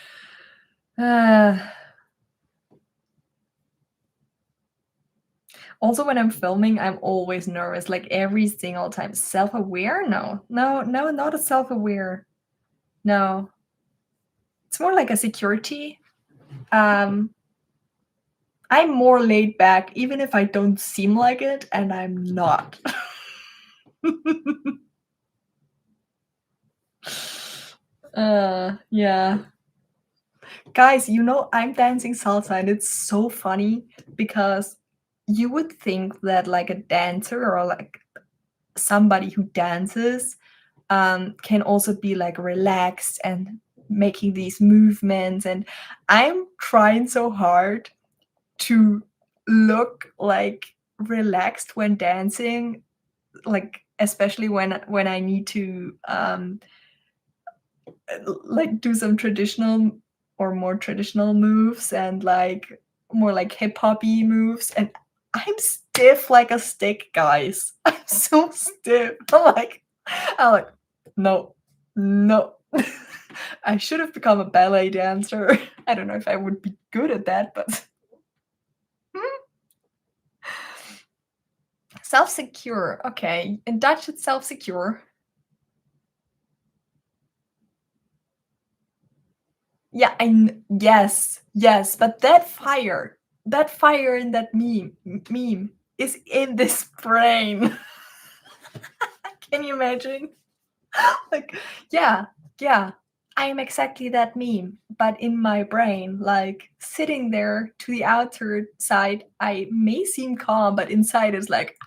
Also, when I'm filming, I'm always nervous, like every single time. Self-aware? No, not a self-aware. No, it's more like a security. Um, I'm more laid back, even if I don't seem like it, and I'm not. Yeah. Guys, I'm dancing salsa, and it's so funny because you would think that like a dancer or like somebody who dances can also be like relaxed and making these movements. And I'm trying so hard to look like relaxed when dancing, like especially when I need to like do some traditional or more traditional moves and like more like hip hoppy moves, and I'm stiff like a stick, guys. I'm so stiff. I'm like, no, no. I should have become a ballet dancer. I don't know if I would be good at that, but self-secure. Okay, in Dutch it's self-secure. Yeah, yes, but that fire in that meme is in this brain. Can you imagine? Like, yeah, yeah, I am exactly that meme, but in my brain, like sitting there to the outer side, I may seem calm, but inside is like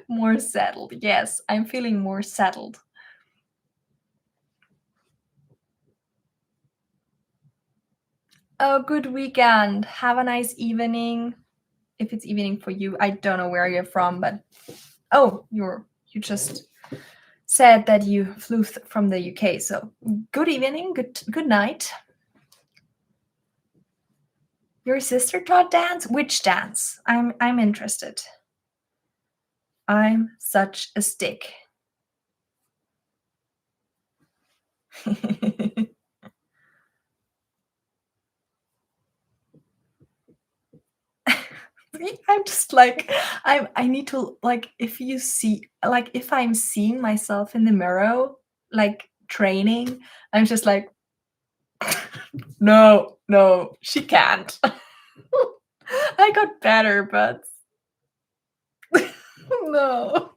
more settled. Yes, I'm feeling more settled. Oh, good weekend. Have a nice evening. If it's evening for you, I don't know where you're from, but oh, you just said that you flew from the UK. So good evening, good night. Your sister taught dance? Which dance? I'm interested. I'm such a stick. I'm just like I need to like if you see like if I'm seeing myself in the mirror like training, I'm just like no, no, she can't. I got better, but no.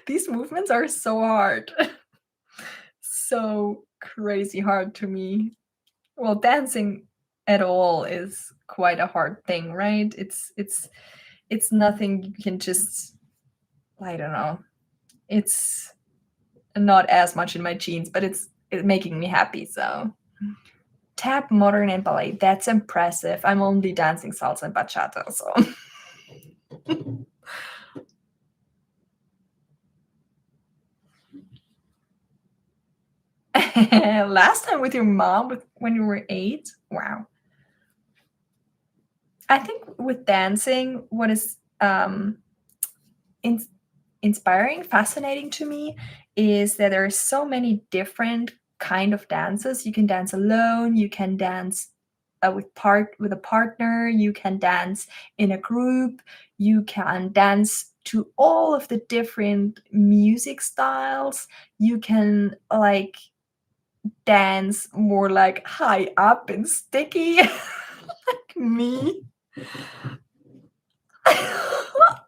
These movements are so hard. So crazy hard to me. Well, dancing at all is quite a hard thing, right? It's nothing you can just I don't know. It's not as much in my genes, but it's making me happy. So tap, modern, and ballet. That's impressive. I'm only dancing salsa and bachata, so last time with your mom when you were 8. Wow. I think with dancing, what is in- inspiring, fascinating to me is that there are so many different kind of dances. You can dance alone, you can dance with a partner, you can dance in a group, you can dance to all of the different music styles. You can like dance more like high up and sticky like me.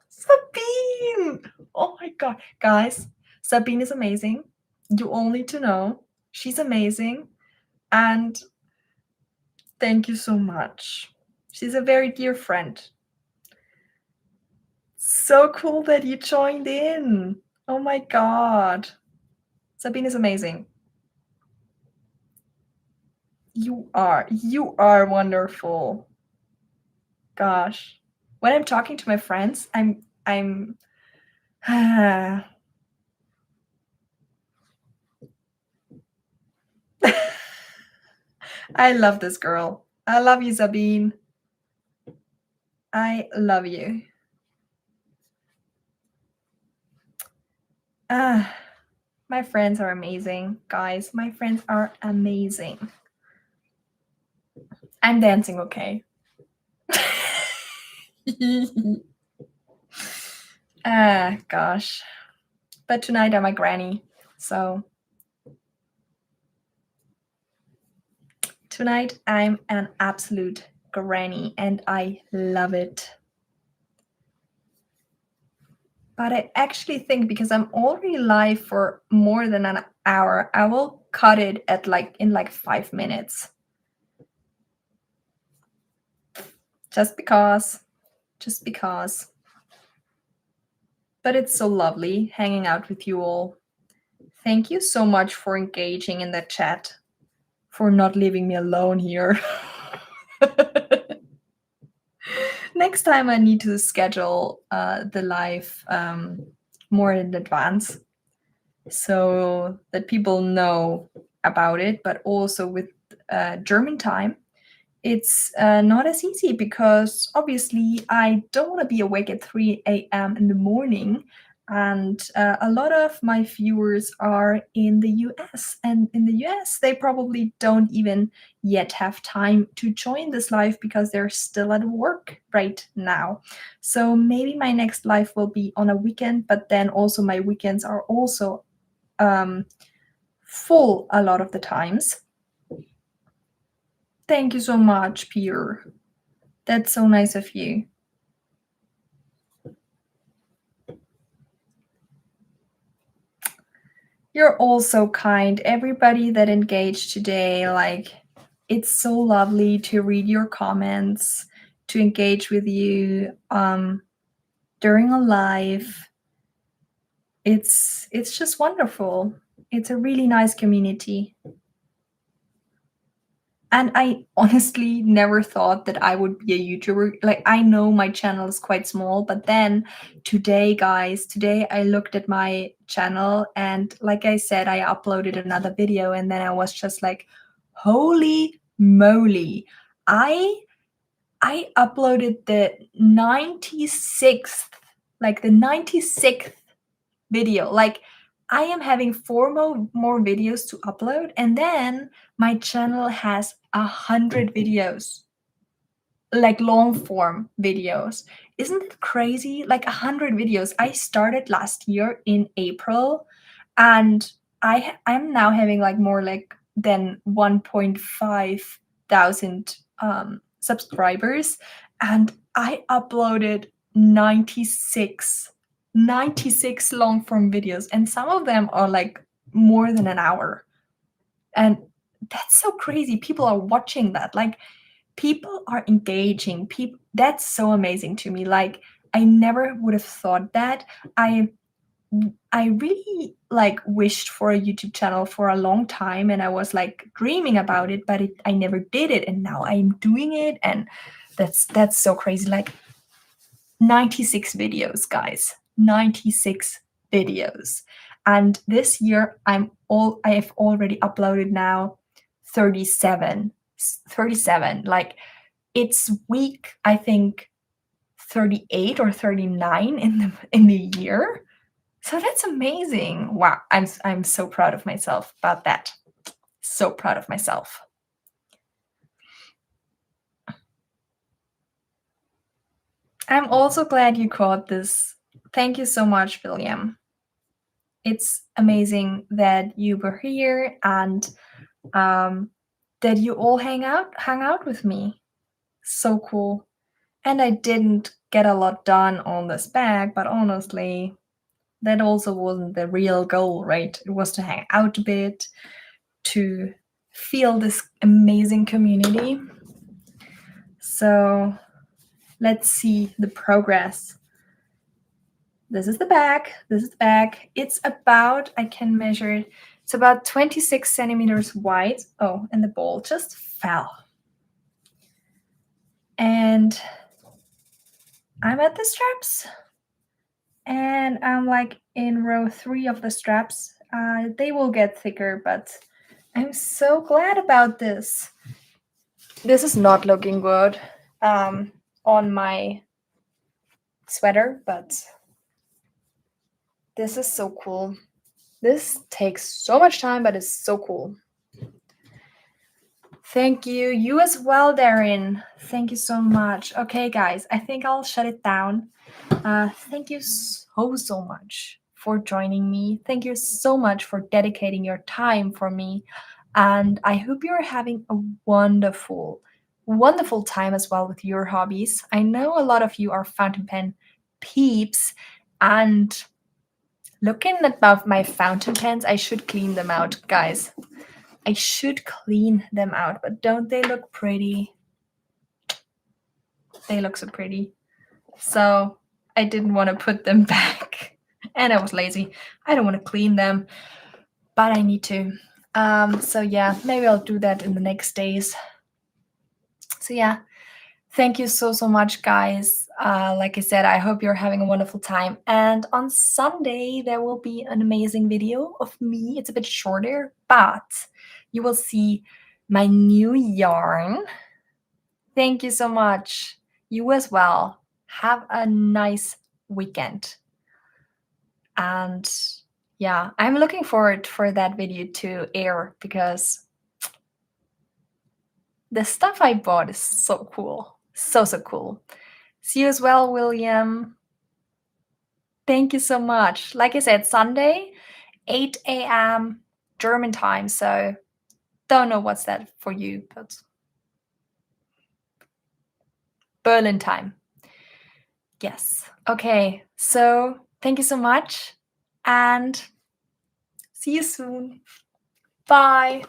Sabine! Oh my god. Guys, Sabine is amazing. You all need to know. She's amazing. And thank you so much. She's a very dear friend. So cool that you joined in. Oh my god. Sabine is amazing. You are wonderful. Gosh. When I'm talking to my friends, I'm I love this girl. I love you, Sabine. I love you. Ah, my friends are amazing, guys. My friends are amazing. I'm dancing okay. Ah, gosh. But tonight I'm a granny. So tonight I'm an absolute granny and I love it. But I actually think because I'm already live for more than an hour, I will cut it at like in like 5 minutes. Just because. Just because. But it's so lovely hanging out with you all. Thank you so much for engaging in the chat, for not leaving me alone here. Next time I need to schedule the live more in advance so that people know about it, but also with German time. It's not as easy because obviously I don't want to be awake at 3 a.m. in the morning. And a lot of my viewers are in the US. And in the US, they probably don't even yet have time to join this live because they're still at work right now. So maybe my next live will be on a weekend, but then also my weekends are also full a lot of the times. Thank you so much, Peter. That's so nice of you. You're all so kind. Everybody that engaged today, like, it's so lovely to read your comments, to engage with you during a live. It's just wonderful. It's a really nice community. And I honestly never thought that I would be a YouTuber. Like, I know my channel is quite small, but then today, guys, today I looked at my channel and like I said, I uploaded another video and then I was just like, holy moly. I uploaded the 96th, like the 96th video. Like I am having 4 more videos to upload, and then my channel has 100 videos, like long form videos. Isn't it crazy? Like 100 videos. I started last year in April, and I'm now having like more like than 1.5 thousand subscribers, and I uploaded 96 long form videos, and some of them are like more than an hour. And that's so crazy. People are watching that. Like, people are engaging. People, that's so amazing to me. Like, I never would have thought that. I really like wished for a YouTube channel for a long time, and I was like dreaming about it, but I never did it, and now I'm doing it, and that's so crazy. Like 96 videos, guys. 96 videos. And this year I have already uploaded now 37. 37. Like, it's week, I think, 38 or 39 in the year. So that's amazing. Wow, I'm so proud of myself about that. So proud of myself. I'm also glad you caught this. Thank you so much, William. It's amazing that you were here and that you all hang out with me. So cool. And I didn't get a lot done on this bag, but honestly, that also wasn't the real goal, right? It was to hang out a bit, to feel this amazing community. So let's see the progress. This is the bag. This is the bag. It's about, I can measure it, it's about 26 centimeters wide. Oh, and the ball just fell. And I'm at the straps. And I'm like in row 3 of the straps. They will get thicker, but I'm so glad about this. This is not looking good on my sweater, but this is so cool. This takes so much time, but it's so cool. Thank you. You as well, Darren. Thank you so much. Okay, guys, I think I'll shut it down. Thank you so much for joining me. Thank you so much for dedicating your time for me. And I hope you're having a wonderful, wonderful time as well with your hobbies. I know a lot of you are fountain pen peeps, and looking at my fountain pens, I should clean them out, guys. I should clean them out, but don't they look pretty? They look so pretty. So I didn't want to put them back, and I was lazy. I don't want to clean them, but I need to. So yeah, maybe I'll do that in the next days. So yeah, thank you so much, guys. Like I said, I hope you're having a wonderful time. And on Sunday, there will be an amazing video of me. It's a bit shorter, but you will see my new yarn. Thank you so much. You as well. Have a nice weekend. And yeah, I'm looking forward for that video to air because the stuff I bought is so cool. So cool. See you as well, William. Thank you so much. Like I said, Sunday, 8 a.m. German time. So don't know what's that for you, but Berlin time. Yes. Okay. So thank you so much and see you soon. Bye.